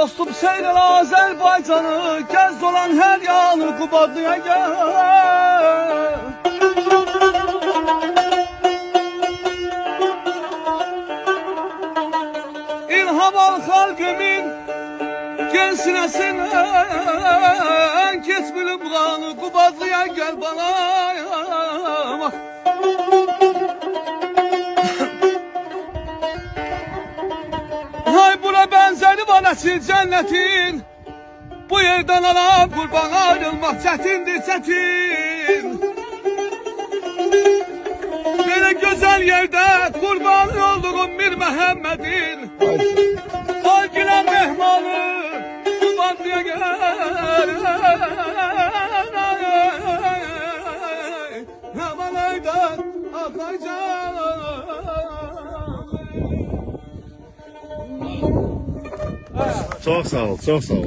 dostum seyrel Azerbaycan'ı, gez olan her yanı Qubadlıya gel. İlham al halkımın gençsinesinden, geç bilip kanı Qubadlıya gel bana. Bak. Hay bura benzeri var esil cennetin, bu yerden alan kurban ayrılmak çetindir çetin. Böyle güzel yerde kurban olduğum bir Mehmet'in, ay gülen mehmanı Qubadlıya gel. Hemen aydan akacak. Çok sağ ol, çok sağ ol.